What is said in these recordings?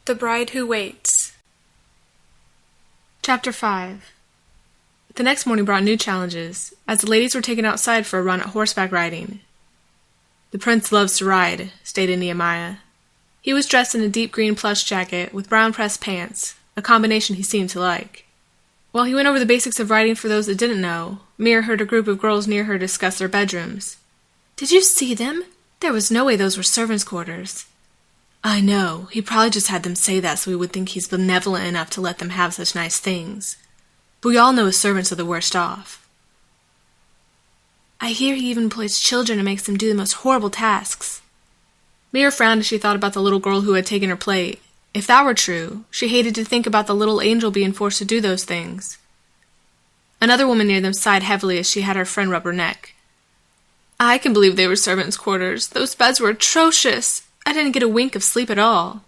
The Bride Who Waits. Chapter 5. The next morning brought new challenges, as the ladies were taken outside for a run at horseback riding. "The prince loves to ride," stated Nehemiah. He was dressed in a deep green plush jacket with brown pressed pants, a combination he seemed to like. While he went over the basics of riding for those that didn't know, Mira heard a group of girls near her discuss their bedrooms. "Did you see them? There was no way those were servants' quarters." "I know. He probably just had them say that so we would think he's benevolent enough to let them have such nice things. But we all know his servants are the worst off." "I hear he even employs children and makes them do the most horrible tasks." Mira frowned as she thought about the little girl who had taken her plate. If that were true, she hated to think about the little angel being forced to do those things. Another woman near them sighed heavily as she had her friend rub her neck. "I can believe they were servants' quarters. Those beds were atrocious. I didn't get a wink of sleep at all."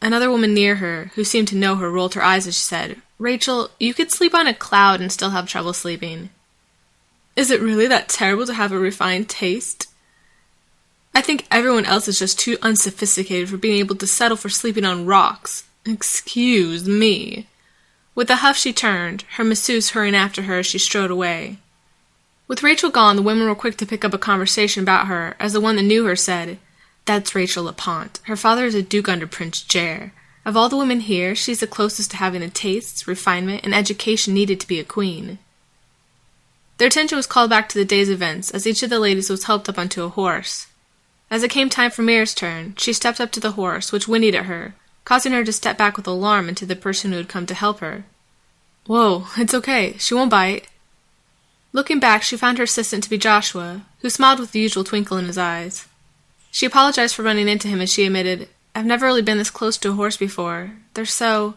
Another woman near her, who seemed to know her, rolled her eyes as she said, "Rachel, you could sleep on a cloud and still have trouble sleeping." "Is it really that terrible to have a refined taste? I think everyone else is just too unsophisticated for being able to settle for sleeping on rocks. Excuse me." With a huff she turned, her masseuse hurrying after her as she strode away. With Rachel gone, the women were quick to pick up a conversation about her, as the one that knew her said, "That's Rachel Lapont. Her father is a duke under Prince Ger. Of all the women here, she's the closest to having the tastes, refinement, and education needed to be a queen." Their attention was called back to the day's events, as each of the ladies was helped up onto a horse. As it came time for Mira's turn, she stepped up to the horse, which whinnied at her, causing her to step back with alarm into the person who had come to help her. "Whoa, it's okay. She won't bite." Looking back, she found her assistant to be Joshua, who smiled with the usual twinkle in his eyes. She apologized for running into him as she admitted, "I've never really been this close to a horse before. They're so—"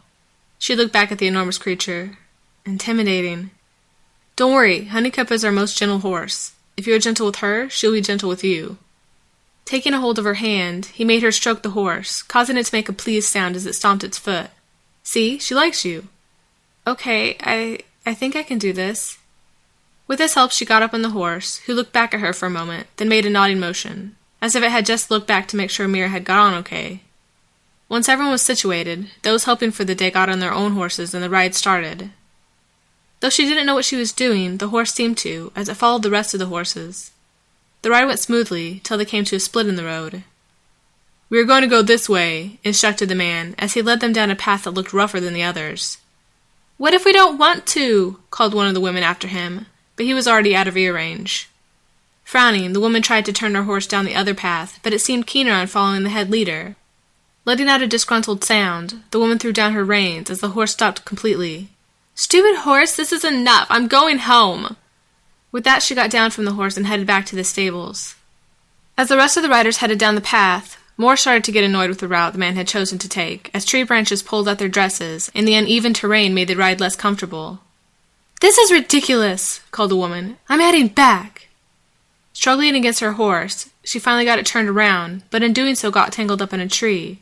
She looked back at the enormous creature. "Intimidating." "Don't worry, Honeycup is our most gentle horse. If you are gentle with her, she'll be gentle with you." Taking a hold of her hand, he made her stroke the horse, causing it to make a pleased sound as it stomped its foot. "See, she likes you." "Okay, I think I can do this." With this help, she got up on the horse, who looked back at her for a moment, then made a nodding motion, as if it had just looked back to make sure Mira had got on okay. Once everyone was situated, those helping for the day got on their own horses and the ride started. Though she didn't know what she was doing, the horse seemed to, as it followed the rest of the horses. The ride went smoothly, till they came to a split in the road. "We are going to go this way," instructed the man, as he led them down a path that looked rougher than the others. "What if we don't want to?" called one of the women after him, but he was already out of ear range. Frowning, the woman tried to turn her horse down the other path, but it seemed keener on following the head leader. Letting out a disgruntled sound, the woman threw down her reins as the horse stopped completely. "Stupid horse, this is enough! I'm going home!" With that, she got down from the horse and headed back to the stables. As the rest of the riders headed down the path, more started to get annoyed with the route the man had chosen to take, as tree branches pulled at their dresses, and the uneven terrain made the ride less comfortable. "This is ridiculous!" called the woman. "I'm heading back!" Struggling against her horse, she finally got it turned around, but in doing so got tangled up in a tree.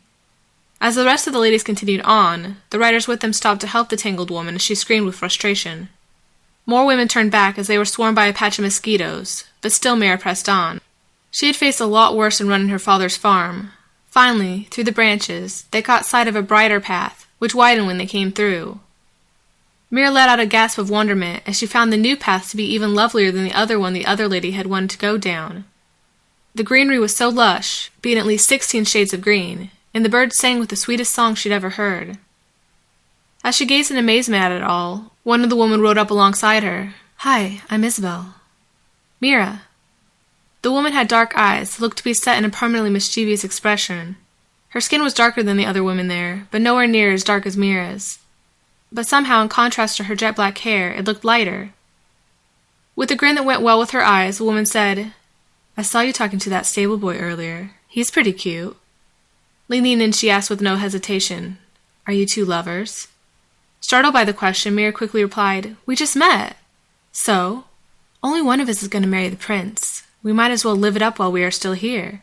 As the rest of the ladies continued on, the riders with them stopped to help the tangled woman as she screamed with frustration. More women turned back as they were swarmed by a patch of mosquitoes, but still Mira pressed on. She had faced a lot worse in running her father's farm. Finally, through the branches, they caught sight of a brighter path, which widened when they came through. Mira let out a gasp of wonderment as she found the new path to be even lovelier than the other one the other lady had wanted to go down. The greenery was so lush, being at least 16 shades of green, and the birds sang with the sweetest song she'd ever heard. As she gazed in amazement at it all, one of the women rode up alongside her. "Hi, I'm Isabel." "Mira." The woman had dark eyes that looked to be set in a permanently mischievous expression. Her skin was darker than the other women there, but nowhere near as dark as Mira's. But somehow, in contrast to her jet-black hair, it looked lighter. With a grin that went well with her eyes, the woman said, "I saw you talking to that stable boy earlier. He's pretty cute." Leaning in, she asked with no hesitation, "Are you two lovers?" Startled by the question, Mira quickly replied, "We just met." "So? Only one of us is going to marry the prince. We might as well live it up while we are still here."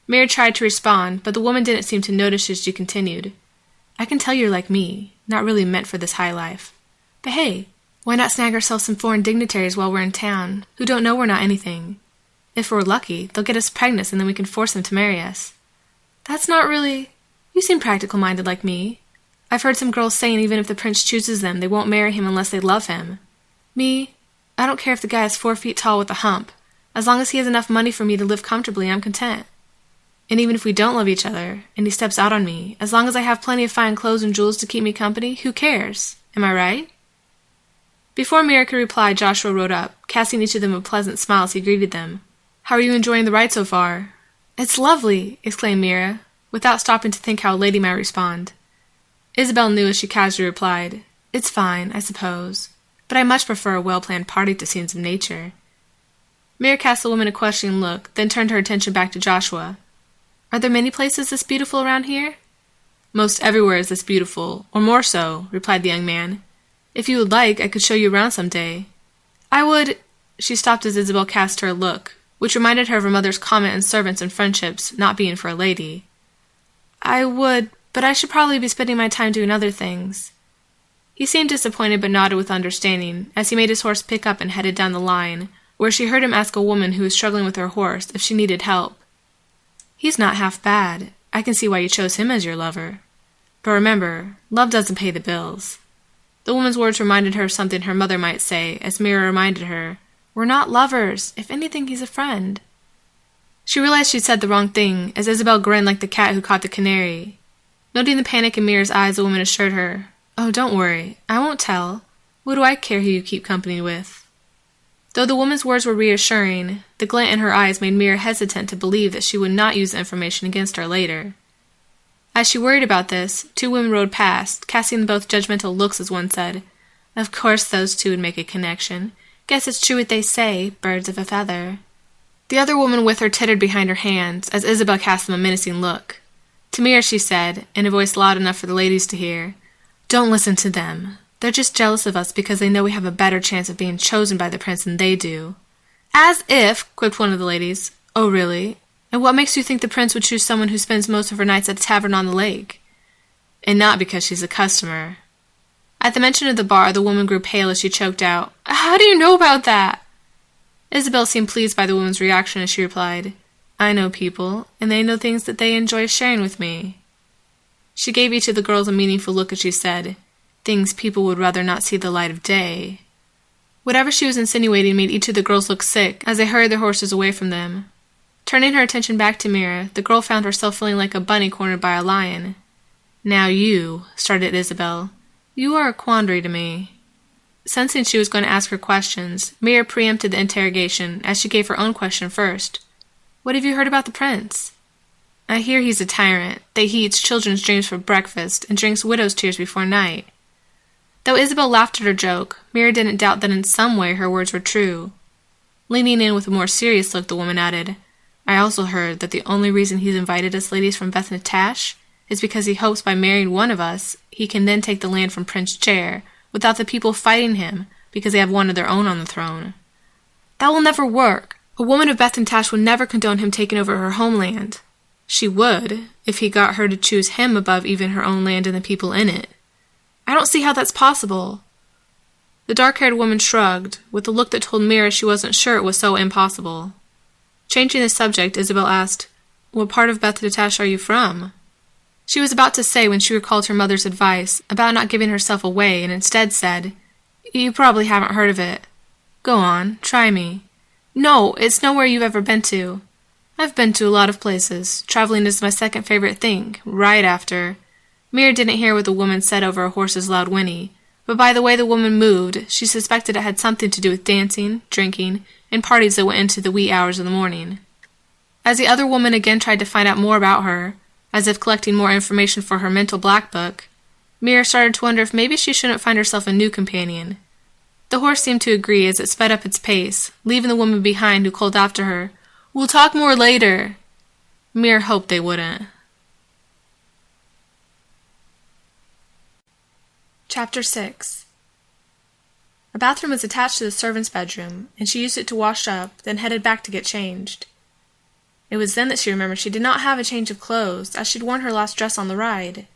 Mira tried to respond, but the woman didn't seem to notice as she continued. "I can tell you're like me, not really meant for this high life. But hey, why not snag ourselves some foreign dignitaries while we're in town, who don't know we're not anything? If we're lucky, they'll get us pregnant and then we can force them to marry us." "That's not really—" "You You seem practical-minded like me. I've heard some girls saying even if the prince chooses them, they won't marry him unless they love him. Me, I don't care if the guy is 4 feet tall with a hump. As long as he has enough money for me to live comfortably, I'm content. And even if we don't love each other, and he steps out on me, as long as I have plenty of fine clothes and jewels to keep me company, who cares? Am I right? Before Mira could reply, Joshua rode up, casting each of them a pleasant smile as he greeted them. How are you enjoying the ride so far? It's lovely, exclaimed Mira, without stopping to think how a lady might respond. Isabel knew as she casually replied, It's fine, I suppose, but I much prefer a well-planned party to scenes of nature. Mira cast the woman a questioning look, then turned her attention back to Joshua. Are there many places this beautiful around here? Most everywhere is this beautiful, or more so, replied the young man. If you would like, I could show you around some day. I would... She stopped as Isabel cast her a look, which reminded her of her mother's comment on servants and friendships not being for a lady. I would, but I should probably be spending my time doing other things. He seemed disappointed but nodded with understanding as he made his horse pick up and headed down the line, where she heard him ask a woman who was struggling with her horse if she needed help. He's not half bad. I can see why you chose him as your lover. But remember, love doesn't pay the bills. The woman's words reminded her of something her mother might say, as Mira reminded her, We're not lovers. If anything, he's a friend. She realized she'd said the wrong thing, as Isabel grinned like the cat who caught the canary. Noting the panic in Mira's eyes, the woman assured her, Oh, don't worry. I won't tell. What do I care who you keep company with? Though the woman's words were reassuring, the glint in her eyes made Mira hesitant to believe that she would not use the information against her later. As she worried about this, 2 women rode past, casting them both judgmental looks as one said, Of course those 2 would make a connection. Guess it's true what they say, birds of a feather. The other woman with her tittered behind her hands, as Isabel cast them a menacing look. To Mira she said, in a voice loud enough for the ladies to hear, Don't listen to them. They're just jealous of us because they know we have a better chance of being chosen by the prince than they do. As if, quipped one of the ladies. Oh, really? And what makes you think the prince would choose someone who spends most of her nights at a tavern on the lake? And not because she's a customer. At the mention of the bar, the woman grew pale as she choked out, How do you know about that? Isabel seemed pleased by the woman's reaction as she replied, I know people, and they know things that they enjoy sharing with me. She gave each of the girls a meaningful look as she said, Things people would rather not see the light of day. Whatever she was insinuating made each of the girls look sick as they hurried their horses away from them. Turning her attention back to Mira, the girl found herself feeling like a bunny cornered by a lion. Now you, started Isabel, you are a quandary to me. Sensing she was going to ask her questions, Mira preempted the interrogation as she gave her own question first. What have you heard about the prince? I hear he's a tyrant, that he eats children's dreams for breakfast and drinks widow's tears before night. Though Isabel laughed at her joke, Mira didn't doubt that in some way her words were true. Leaning in with a more serious look, the woman added, I also heard that the only reason he's invited us ladies from Beth Natash is because he hopes by marrying one of us, he can then take the land from Prince Chair, without the people fighting him, because they have one of their own on the throne. That will never work. A woman of Beth Natash would never condone him taking over her homeland. She would, if he got her to choose him above even her own land and the people in it. I don't see how that's possible. The dark-haired woman shrugged, with a look that told Mira she wasn't sure it was so impossible. Changing the subject, Isabel asked, What part of Beth Natash are you from? She was about to say when she recalled her mother's advice about not giving herself away and instead said, You probably haven't heard of it. Go on, try me. No, it's nowhere you've ever been to. I've been to a lot of places. Traveling is my second favorite thing, right after. Mira didn't hear what the woman said over a horse's loud whinny, but by the way the woman moved, she suspected it had something to do with dancing, drinking, and parties that went into the wee hours of the morning. As the other woman again tried to find out more about her, as if collecting more information for her mental black book, Mira started to wonder if maybe she shouldn't find herself a new companion. The horse seemed to agree as it sped up its pace, leaving the woman behind who called after her, We'll talk more later. Mira hoped they wouldn't. Chapter 6. A bathroom was attached to the servant's bedroom, and she used it to wash up, then headed back to get changed. It was then that she remembered she did not have a change of clothes, as she'd worn her last dress on the ride.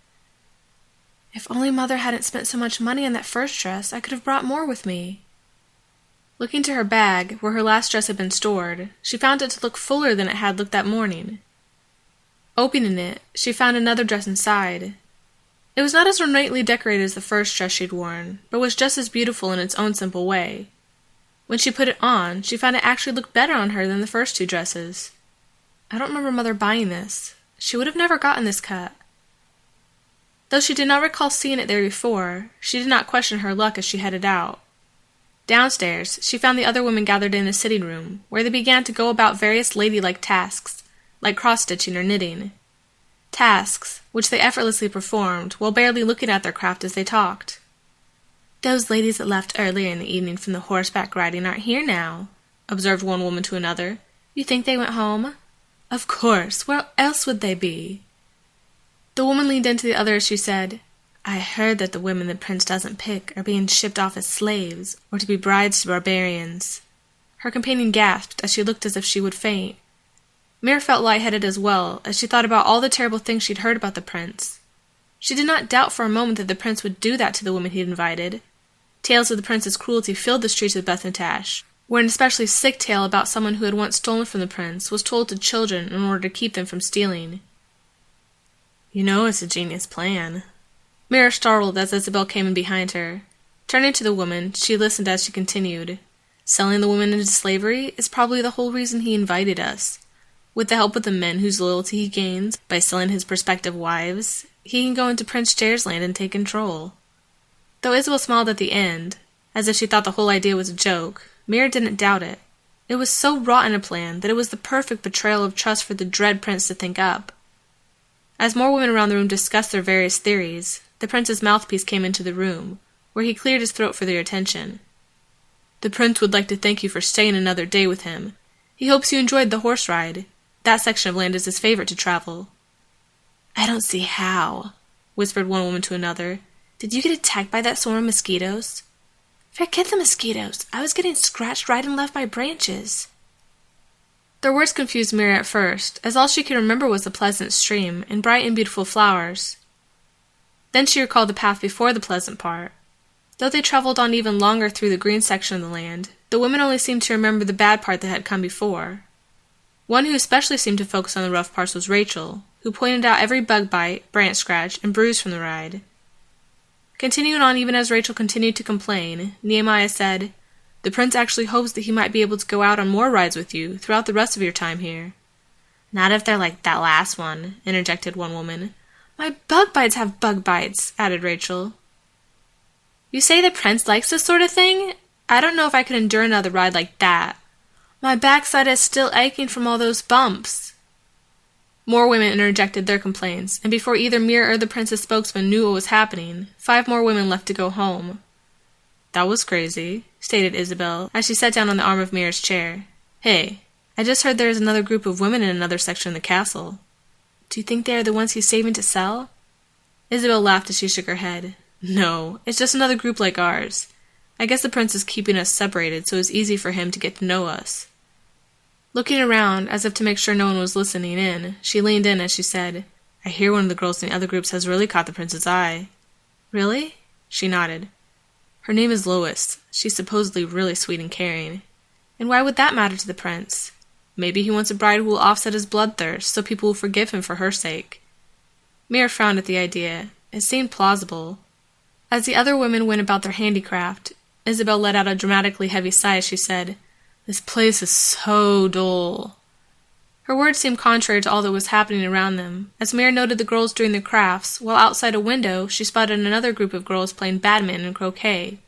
If only Mother hadn't spent so much money on that first dress, I could have brought more with me. Looking to her bag, where her last dress had been stored, she found it to look fuller than it had looked that morning. Opening it, she found another dress inside. It was not as ornately decorated as the first dress she'd worn, but was just as beautiful in its own simple way. When she put it on, she found it actually looked better on her than the first two dresses. I don't remember Mother buying this. She would have never gotten this cut. Though she did not recall seeing it there before, she did not question her luck as she headed out. Downstairs, she found the other women gathered in a sitting room, where they began to go about various ladylike tasks, like cross-stitching or knitting. Tasks which they effortlessly performed while barely looking at their craft as they talked. "Those ladies that left earlier in the evening from the horseback riding aren't here now," observed one woman to another. "You think they went home?" "Of course. Where else would they be?" The woman leaned into the other as she said, "I heard that the women the prince doesn't pick are being shipped off as slaves, or to be brides to barbarians." Her companion gasped as she looked as if she would faint. Mira felt lightheaded as well, as she thought about all the terrible things she'd heard about the prince. She did not doubt for a moment that the prince would do that to the women he'd invited. Tales of the prince's cruelty filled the streets of Bethentash, where an especially sick tale about someone who had once stolen from the prince was told to children in order to keep them from stealing. "You know it's a genius plan." Mira startled as Isabel came in behind her. Turning to the woman, she listened as she continued. "Selling the women into slavery is probably the whole reason he invited us. With the help of the men whose loyalty he gains by selling his prospective wives, he can go into Prince Jair's land and take control." Though Isabel smiled at the end, as if she thought the whole idea was a joke, Mira didn't doubt it. It was so rotten a plan that it was the perfect betrayal of trust for the dread prince to think up. As more women around the room discussed their various theories, the prince's mouthpiece came into the room, where he cleared his throat for their attention. "The prince would like to thank you for staying another day with him. He hopes you enjoyed the horse ride. That section of land is his favorite to travel." "I don't see how," whispered one woman to another. "Did you get attacked by that swarm of mosquitoes?" "Forget the mosquitoes. I was getting scratched right and left by branches." Their words confused Mira at first, as all she could remember was the pleasant stream and bright and beautiful flowers. Then she recalled the path before the pleasant part. Though they traveled on even longer through the green section of the land, the women only seemed to remember the bad part that had come before. One who especially seemed to focus on the rough parts was Rachel, who pointed out every bug bite, branch scratch, and bruise from the ride. Continuing on even as Rachel continued to complain, Nehemiah said, "The prince actually hopes that he might be able to go out on more rides with you throughout the rest of your time here." "Not if they're like that last one," interjected one woman. "My bug bites have bug bites," added Rachel. "You say the prince likes this sort of thing? I don't know if I could endure another ride like that. My backside is still aching from all those bumps." More women interjected their complaints, and before either Mira or the prince's spokesman knew what was happening, 5 more women left to go home. "That was crazy," stated Isabel, as she sat down on the arm of Mira's chair. "Hey, I just heard there is another group of women in another section of the castle. Do you think they are the ones he's saving to sell?" Isabel laughed as she shook her head. "No, it's just another group like ours. I guess the prince is keeping us separated so it's easy for him to get to know us." Looking around, as if to make sure no one was listening in, she leaned in as she said, "I hear one of the girls in the other groups has really caught the prince's eye." "Really?" She nodded. "Her name is Lois. She's supposedly really sweet and caring. And why would that matter to the prince? Maybe he wants a bride who will offset his bloodthirst so people will forgive him for her sake." Mira frowned at the idea. It seemed plausible. As the other women went about their handicraft, Isabel let out a dramatically heavy sigh as she said, "This place is so dull." Her words seemed contrary to all that was happening around them, as Mira noted the girls doing their crafts, while outside a window she spotted another group of girls playing badminton and croquet.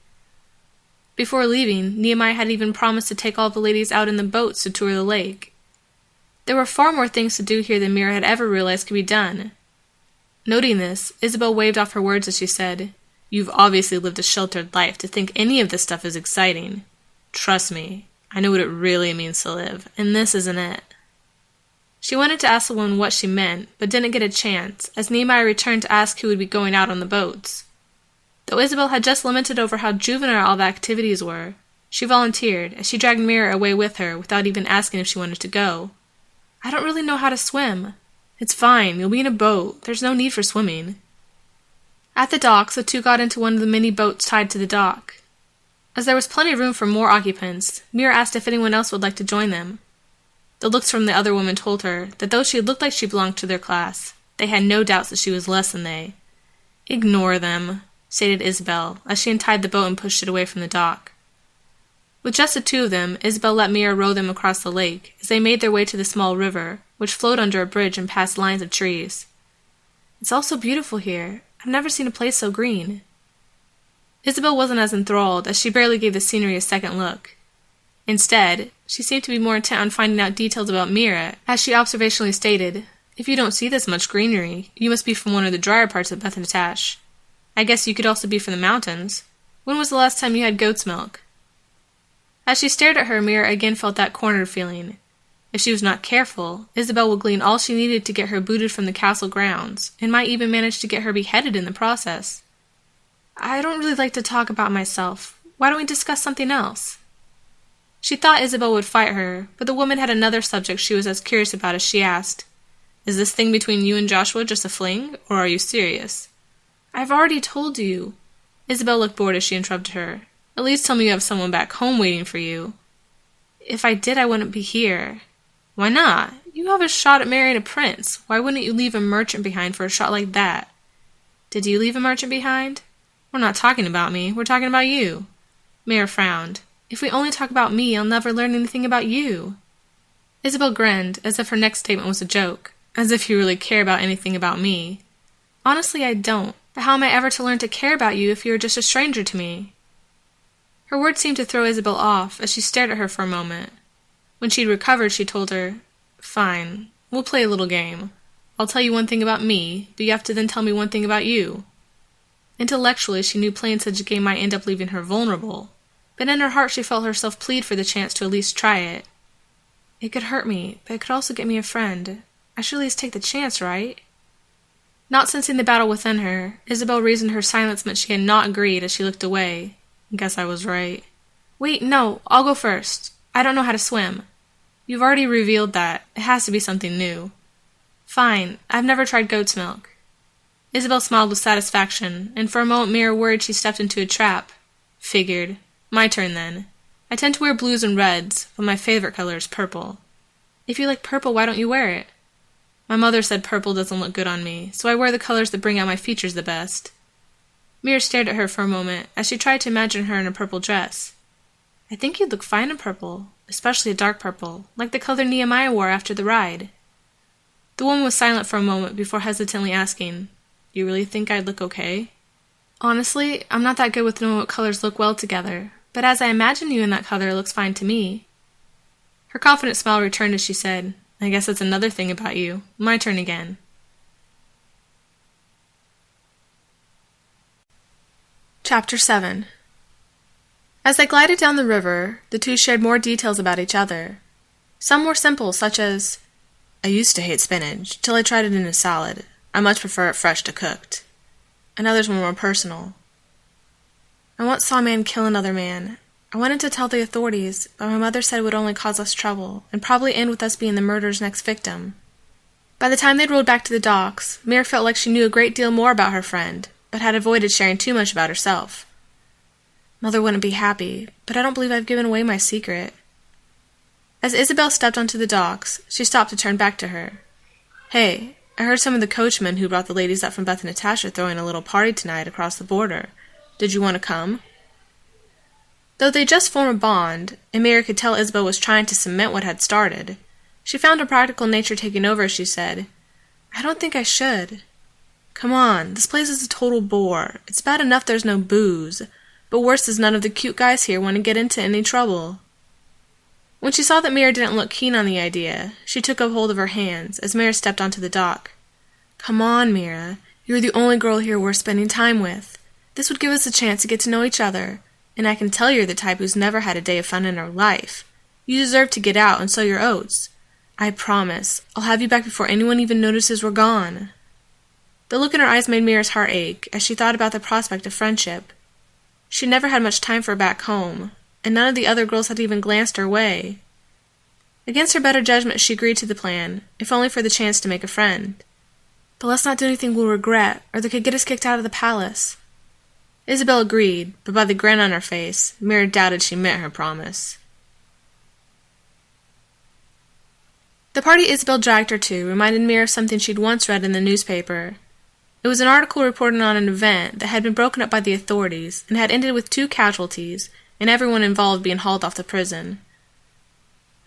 Before leaving, Nehemiah had even promised to take all the ladies out in the boats to tour the lake. There were far more things to do here than Mira had ever realized could be done. Noting this, Isabel waved off her words as she said, "You've obviously lived a sheltered life to think any of this stuff is exciting. Trust me, I know what it really means to live, and this isn't it." She wanted to ask the woman what she meant, but didn't get a chance, as Nehemiah returned to ask who would be going out on the boats. Though Isabel had just lamented over how juvenile all the activities were, she volunteered, as she dragged Mira away with her without even asking if she wanted to go. "I don't really know how to swim." "It's fine, you'll be in a boat. There's no need for swimming." At the docks, the two got into one of the mini boats tied to the dock. As there was plenty of room for more occupants, Mira asked if anyone else would like to join them. The looks from the other women told her that though she looked like she belonged to their class, they had no doubts that she was less than they. "Ignore them," stated Isabel, as she untied the boat and pushed it away from the dock. With just the two of them, Isabel let Mira row them across the lake as they made their way to the small river, which flowed under a bridge and past lines of trees. "It's all so beautiful here. I've never seen a place so green." Isabel wasn't as enthralled, as she barely gave the scenery a second look. Instead, she seemed to be more intent on finding out details about Mira, as she observationally stated, "If you don't see this much greenery, you must be from one of the drier parts of Beth-Natash. I guess you could also be from the mountains. When was the last time you had goat's milk?" As she stared at her, Mira again felt that cornered feeling. If she was not careful, Isabel would glean all she needed to get her booted from the castle grounds, and might even manage to get her beheaded in the process. "I don't really like to talk about myself. Why don't we discuss something else?" She thought Isabel would fight her, but the woman had another subject she was as curious about as she asked, "Is this thing between you and Joshua just a fling, or are you serious?" "I've already told you." Isabel looked bored as she interrupted her. "At least tell me you have someone back home waiting for you." "If I did, I wouldn't be here." "Why not? You have a shot at marrying a prince. Why wouldn't you leave a merchant behind for a shot like that?" "Did you leave a merchant behind?" "We're not talking about me. We're talking about you." Mira frowned. "If we only talk about me, I'll never learn anything about you." Isabel grinned, as if her next statement was a joke, as if you really care about anything about me. "Honestly, I don't. But how am I ever to learn to care about you if you are just a stranger to me?" Her words seemed to throw Isabel off, as she stared at her for a moment. When she'd recovered, she told her, "Fine, we'll play a little game. I'll tell you one thing about me, but you have to then tell me one thing about you." Intellectually, she knew playing such a game might end up leaving her vulnerable, but in her heart she felt herself plead for the chance to at least try it. "It could hurt me, but it could also get me a friend. I should at least take the chance, right?" Not sensing the battle within her, Isabel reasoned her silence meant she had not agreed as she looked away. "Guess I was right." "Wait, no, I'll go first. I don't know how to swim." "You've already revealed that. It has to be something new." "Fine, I've never tried goat's milk." Isabel smiled with satisfaction, and for a moment Mira worried she stepped into a trap. Figured. My turn then. I tend to wear blues and reds, but my favorite color is purple. "If you like purple, why don't you wear it?" "My mother said purple doesn't look good on me, so I wear the colors that bring out my features the best." Mira stared at her for a moment, as she tried to imagine her in a purple dress. "I think you'd look fine in purple, especially a dark purple, like the color Nehemiah wore after the ride." The woman was silent for a moment before hesitantly asking, "You really think I'd look okay?" "Honestly, I'm not that good with knowing what colors look well together, but as I imagine you in that color, it looks fine to me." Her confident smile returned as she said, "I guess that's another thing about you. My turn again." Chapter 7. As they glided down the river, the two shared more details about each other. Some were simple, such as, "I used to hate spinach, till I tried it in a salad. I much prefer it fresh to cooked." And others were more personal. "I once saw a man kill another man. I wanted to tell the authorities, but my mother said it would only cause us trouble, and probably end with us being the murderer's next victim." By the time they'd rowed back to the docks, Mira felt like she knew a great deal more about her friend, but had avoided sharing too much about herself. "Mother wouldn't be happy, but I don't believe I've given away my secret." As Isabel stepped onto the docks, she stopped to turn back to her. "Hey, I heard some of the coachmen who brought the ladies up from Beth-Natash are throwing a little party tonight across the border. Did you want to come?" Though they just formed a bond, and Mira could tell Isabel was trying to cement what had started, she found her practical nature taking over as she said, "I don't think I should." "Come on, this place is a total bore. It's bad enough there's no booze, but worse is none of the cute guys here want to get into any trouble." When she saw that Mira didn't look keen on the idea, she took up hold of her hands as Mira stepped onto the dock. "Come on, Mira. You're the only girl here worth spending time with. This would give us a chance to get to know each other, and I can tell you're the type who's never had a day of fun in her life. You deserve to get out and sow your oats. I promise, I'll have you back before anyone even notices we're gone." The look in her eyes made Mira's heart ache as she thought about the prospect of friendship. She never had much time for her back home, and none of the other girls had even glanced her way. Against her better judgment, she agreed to the plan, if only for the chance to make a friend. "But let's not do anything we'll regret, or they could get us kicked out of the palace." Isabel agreed, but by the grin on her face, Mira doubted she meant her promise. The party Isabel dragged her to reminded Mira of something she'd once read in the newspaper. It was an article reporting on an event that had been broken up by the authorities and had ended with 2 casualties and everyone involved being hauled off to prison.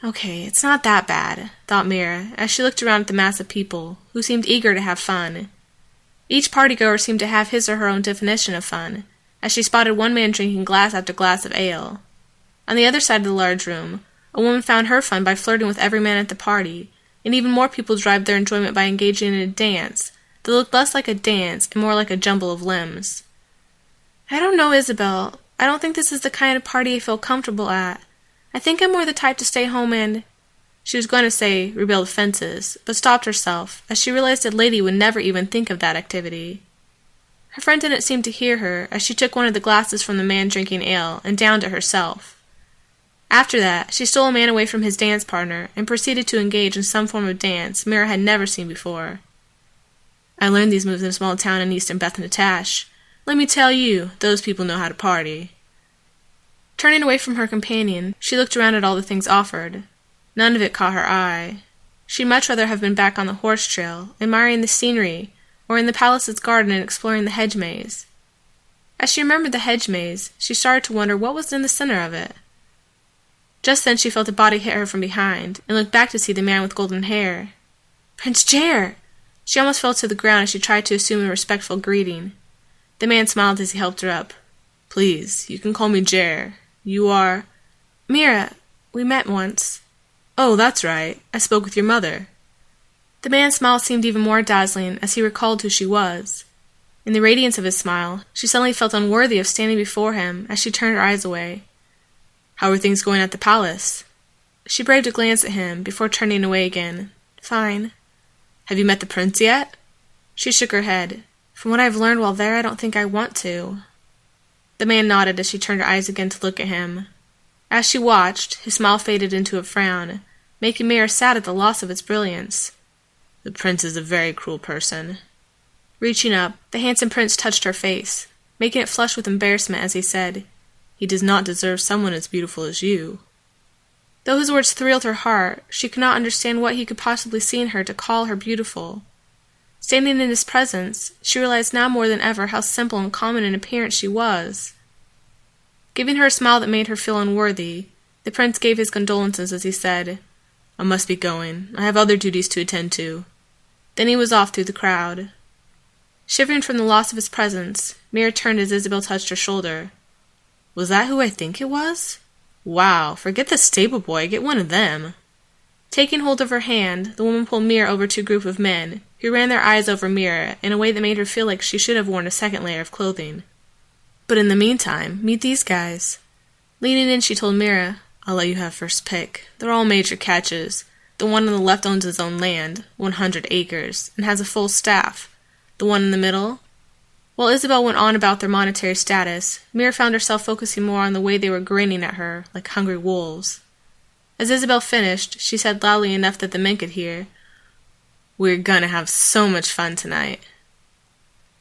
Okay, it's not that bad, thought Mira, as she looked around at the mass of people, who seemed eager to have fun. Each partygoer seemed to have his or her own definition of fun, as she spotted one man drinking glass after glass of ale. On the other side of the large room, a woman found her fun by flirting with every man at the party, and even more people derived their enjoyment by engaging in a dance that looked less like a dance and more like a jumble of limbs. I don't know, Isabel. I don't think this is the kind of party I feel comfortable at. I think I'm more the type to stay home and... She was going to say rebuild fences, but stopped herself, as she realized that lady would never even think of that activity. Her friend didn't seem to hear her, as she took one of the glasses from the man drinking ale and downed it herself. After that, she stole a man away from his dance partner and proceeded to engage in some form of dance Mira had never seen before. I learned these moves in a small town in eastern Beth-Natash. Let me tell you, those people know how to party. Turning away from her companion, she looked around at all the things offered. None of it caught her eye. She'd much rather have been back on the horse trail, admiring the scenery, or in the palace's garden and exploring the hedge maze. As she remembered the hedge maze, she started to wonder what was in the center of it. Just then she felt a body hit her from behind, and looked back to see the man with golden hair. Prince Jer! She almost fell to the ground as she tried to assume a respectful greeting. The man smiled as he helped her up. Please, you can call me Jer. You are... Mira. We met once. Oh, that's right. I spoke with your mother. The man's smile seemed even more dazzling as he recalled who she was. In the radiance of his smile, she suddenly felt unworthy of standing before him as she turned her eyes away. How are things going at the palace? She braved a glance at him before turning away again. Fine. Have you met the prince yet? She shook her head. From what I've learned while there, I don't think I want to. The man nodded as she turned her eyes again to look at him. As she watched, his smile faded into a frown, making Mira sad at the loss of its brilliance. The prince is a very cruel person. Reaching up, the handsome prince touched her face, making it flush with embarrassment as he said, He does not deserve someone as beautiful as you. Though his words thrilled her heart, she could not understand what he could possibly see in her to call her beautiful. Standing in his presence, she realized now more than ever how simple and common in appearance she was. Giving her a smile that made her feel unworthy, the prince gave his condolences as he said, I must be going. I have other duties to attend to. Then he was off through the crowd. Shivering from the loss of his presence, Mira turned as Isabel touched her shoulder. Was that who I think it was? Wow, forget the stable boy, get one of them. Taking hold of her hand, the woman pulled Mira over to a group of men, who ran their eyes over Mira in a way that made her feel like she should have worn a second layer of clothing. But in the meantime, meet these guys. Leaning in, she told Mira, I'll let you have first pick. They're all major catches. The one on the left owns his own land, 100 acres, and has a full staff. The one in the middle? While Isabel went on about their monetary status, Mira found herself focusing more on the way they were grinning at her, like hungry wolves. As Isabel finished, she said loudly enough that the men could hear, We're gonna have so much fun tonight.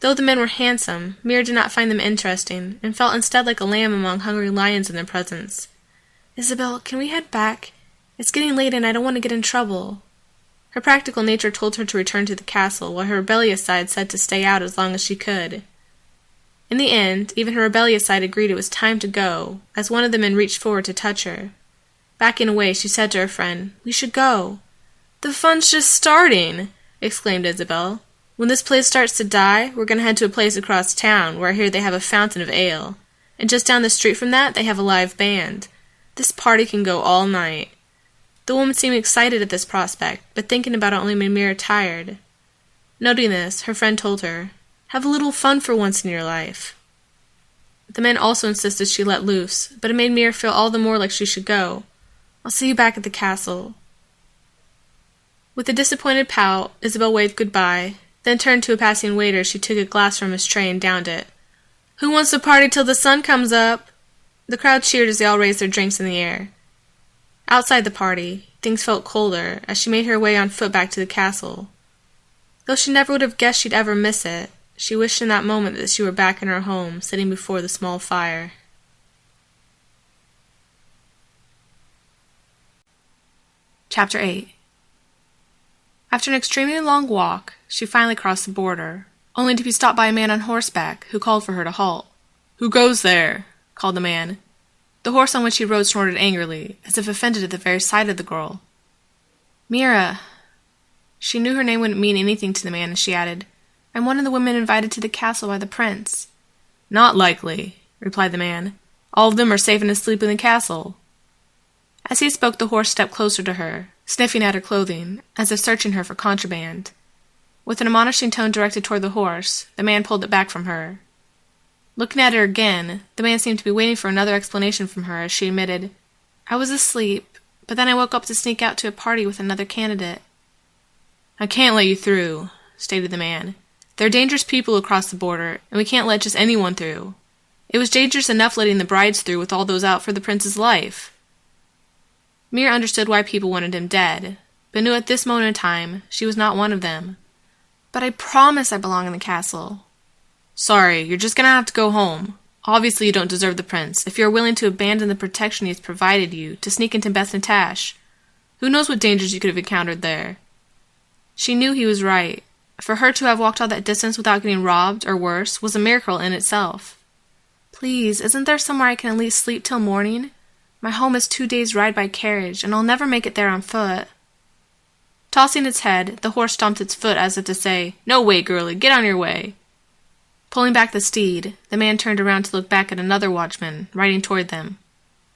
Though the men were handsome, Mira did not find them interesting, and felt instead like a lamb among hungry lions in their presence. Isabel, can we head back? It's getting late and I don't want to get in trouble. Her practical nature told her to return to the castle, while her rebellious side said to stay out as long as she could. In the end, even her rebellious side agreed it was time to go, as one of the men reached forward to touch her. Backing away, she said to her friend, We should go. The fun's just starting, exclaimed Isabel. When this place starts to die, we're going to head to a place across town where I hear they have a fountain of ale. And just down the street from that, they have a live band. This party can go all night. The woman seemed excited at this prospect, but thinking about it only made Mira tired. Noting this, her friend told her, Have a little fun for once in your life. The men also insisted she let loose, but it made Mira feel all the more like she should go. I'll see you back at the castle. With a disappointed pout, Isabel waved goodbye, then turned to a passing waiter. She took a glass from his tray and downed it. Who wants to party till the sun comes up? The crowd cheered as they all raised their drinks in the air. Outside the party, things felt colder as she made her way on foot back to the castle. Though she never would have guessed she'd ever miss it, she wished in that moment that she were back in her home, sitting before the small fire. Chapter 8. After an extremely long walk, she finally crossed the border, only to be stopped by a man on horseback who called for her to halt. "Who goes there?" called the man. The horse on which he rode snorted angrily, as if offended at the very sight of the girl. "Mira." She knew her name wouldn't mean anything to the man, and she added, "I'm one of the women invited to the castle by the prince." "Not likely," replied the man. "All of them are safe and asleep in the castle." As he spoke, the horse stepped closer to her, sniffing at her clothing, as if searching her for contraband. With an admonishing tone directed toward the horse, the man pulled it back from her. Looking at her again, the man seemed to be waiting for another explanation from her as she admitted, "I was asleep, but then I woke up to sneak out to a party with another candidate." "I can't let you through," stated the man. "There are dangerous people across the border, and we can't let just anyone through. It was dangerous enough letting the brides through with all those out for the prince's life." Mira understood why people wanted him dead, but knew at this moment in time she was not one of them. "But I promise I belong in the castle." "Sorry, you're just gonna have to go home. Obviously you don't deserve the prince, if you're willing to abandon the protection he's provided you to sneak into Beth-Natash. Who knows what dangers you could have encountered there?" She knew he was right. For her to have walked all that distance without getting robbed, or worse, was a miracle in itself. "Please, isn't there somewhere I can at least sleep till morning? My home is 2 days' ride by carriage, and I'll never make it there on foot." Tossing its head, the horse stomped its foot as if to say, "No way, girlie, get on your way." Pulling back the steed, the man turned around to look back at another watchman, riding toward them.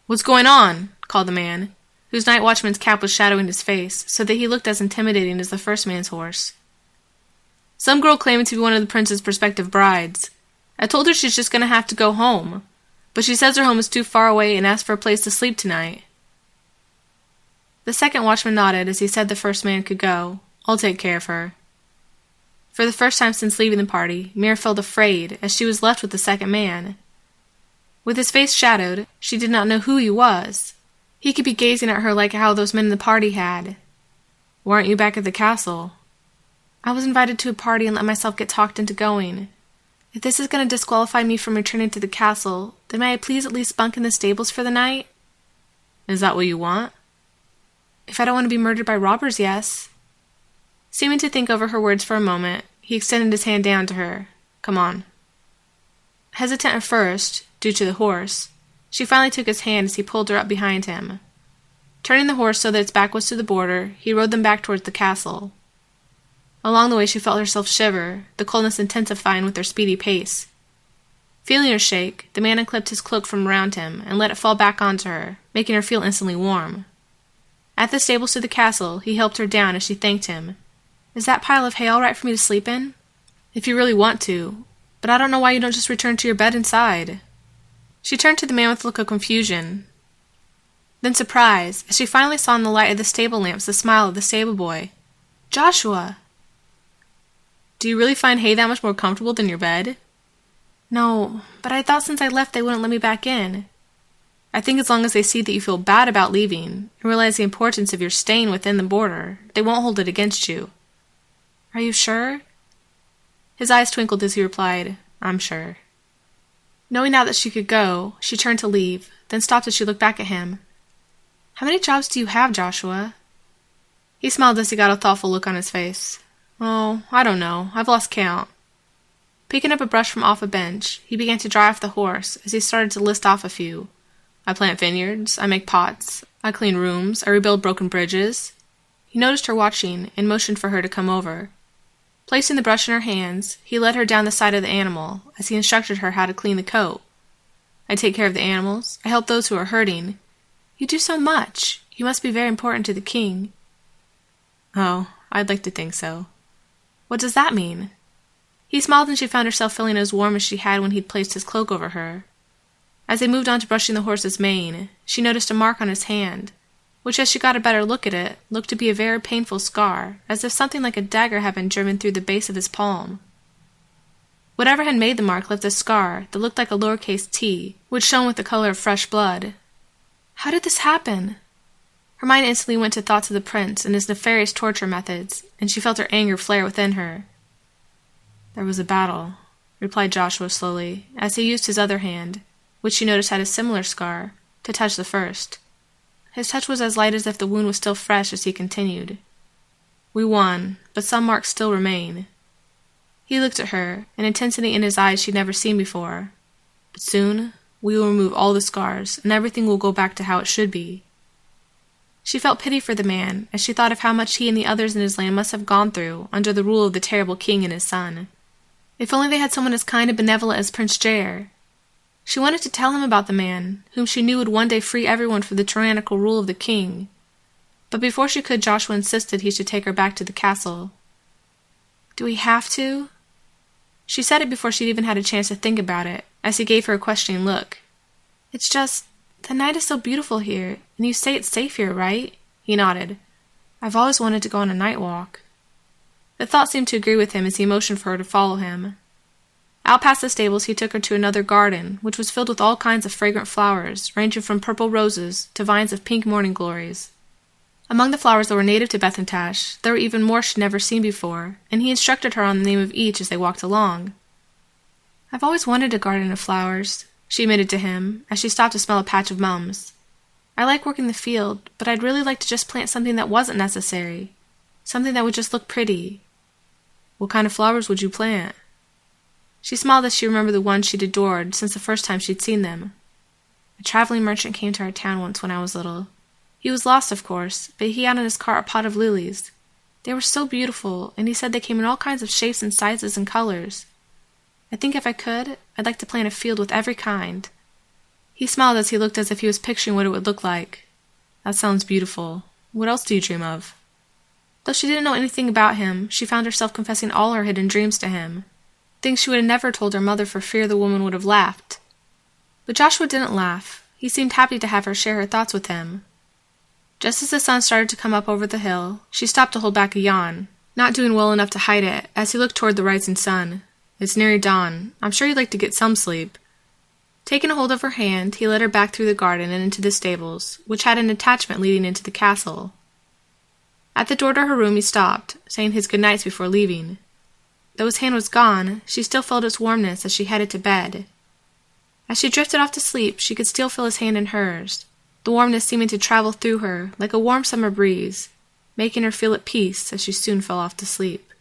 "What's going on?" called the man, whose night watchman's cap was shadowing his face, so that he looked as intimidating as the first man's horse. "Some girl claiming to be one of the prince's prospective brides. I told her she's just going to have to go home, but she says her home is too far away and asked for a place to sleep tonight." The second watchman nodded as he said the first man could go. "I'll take care of her." For the first time since leaving the party, Mira felt afraid as she was left with the second man. With his face shadowed, she did not know who he was. He could be gazing at her like how those men in the party had. "Why aren't you back at the castle?" "I was invited to a party and let myself get talked into going. If this is going to disqualify me from returning to the castle, then may I please at least bunk in the stables for the night?" "Is that what you want?" "If I don't want to be murdered by robbers, yes." Seeming to think over her words for a moment, he extended his hand down to her. "Come on." Hesitant at first, due to the horse, she finally took his hand as he pulled her up behind him. Turning the horse so that its back was to the border, he rode them back towards the castle. Along the way she felt herself shiver, the coldness intensifying with their speedy pace. Feeling her shake, the man unclipped his cloak from around him and let it fall back onto her, making her feel instantly warm. At the stables to the castle, he helped her down as she thanked him. "Is that pile of hay all right for me to sleep in?" "If you really want to, but I don't know why you don't just return to your bed inside." She turned to the man with a look of confusion, then surprise, as she finally saw in the light of the stable lamps the smile of the stable boy. "Joshua!" "Do you really find hay that much more comfortable than your bed?" "No, but I thought since I left they wouldn't let me back in." "I think as long as they see that you feel bad about leaving and realize the importance of your staying within the border, they won't hold it against you." "Are you sure?" His eyes twinkled as he replied, "I'm sure." Knowing now that she could go, she turned to leave, then stopped as she looked back at him. "How many jobs do you have, Joshua?" He smiled as he got a thoughtful look on his face. "Oh, I don't know. I've lost count." Picking up a brush from off a bench, he began to dry off the horse as he started to list off a few. "I plant vineyards, I make pots, I clean rooms, I rebuild broken bridges." He noticed her watching and motioned for her to come over. Placing the brush in her hands, he led her down the side of the animal as he instructed her how to clean the coat. "I take care of the animals. I help those who are hurting." "You do so much. You must be very important to the king." "Oh, I'd like to think so." "What does that mean?" He smiled and she found herself feeling as warm as she had when he'd placed his cloak over her. As they moved on to brushing the horse's mane, she noticed a mark on his hand, which, as she got a better look at it, looked to be a very painful scar, as if something like a dagger had been driven through the base of his palm. Whatever had made the mark left a scar that looked like a lowercase t, which shone with the color of fresh blood. How did this happen? Her mind instantly went to thoughts of the prince and his nefarious torture methods, and she felt her anger flare within her. "There was a battle," replied Joshua slowly, as he used his other hand, which she noticed had a similar scar, to touch the first. His touch was as light as if the wound was still fresh as he continued. We won, but some marks still remain." He looked at her, an intensity in his eyes she'd never seen before. "But soon, we will remove all the scars, and everything will go back to how it should be." She felt pity for the man, as she thought of how much he and the others in his land must have gone through under the rule of the terrible king and his son. If only they had someone as kind and benevolent as Prince Jair. She wanted to tell him about the man, whom she knew would one day free everyone from the tyrannical rule of the king. But before she could, Joshua insisted he should take her back to the castle. "Do we have to?" She said it before she'd even had a chance to think about it, as he gave her a questioning look. "It's just, the night is so beautiful here, and you say it's safe here, right?" He nodded. "I've always wanted to go on a night walk." The thought seemed to agree with him as he motioned for her to follow him. Out past the stables he took her to another garden, which was filled with all kinds of fragrant flowers, ranging from purple roses to vines of pink morning glories. Among the flowers that were native to Bethentash, there were even more she'd never seen before, and he instructed her on the name of each as they walked along. "I've always wanted a garden of flowers," she admitted to him, as she stopped to smell a patch of mums. "I like working the field, but I'd really like to just plant something that wasn't necessary. Something that would just look pretty." "What kind of flowers would you plant?" She smiled as she remembered the ones she'd adored since the first time she'd seen them. "A traveling merchant came to our town once when I was little. He was lost, of course, but he had in his cart a pot of lilies. They were so beautiful, and he said they came in all kinds of shapes and sizes and colors. I think if I could, I'd like to plant a field with every kind." He smiled as he looked as if he was picturing what it would look like. "That sounds beautiful. What else do you dream of?" Though she didn't know anything about him, she found herself confessing all her hidden dreams to him, things she would have never told her mother for fear the woman would have laughed. But Joshua didn't laugh. He seemed happy to have her share her thoughts with him. Just as the sun started to come up over the hill, she stopped to hold back a yawn, not doing well enough to hide it, as he looked toward the rising sun. "It's nearly dawn. I'm sure you'd like to get some sleep." Taking a hold of her hand, he led her back through the garden and into the stables, which had an attachment leading into the castle. At the door to her room he stopped, saying his goodnights before leaving. Though his hand was gone, she still felt its warmness as she headed to bed. As she drifted off to sleep, she could still feel his hand in hers, the warmness seeming to travel through her like a warm summer breeze, making her feel at peace as she soon fell off to sleep.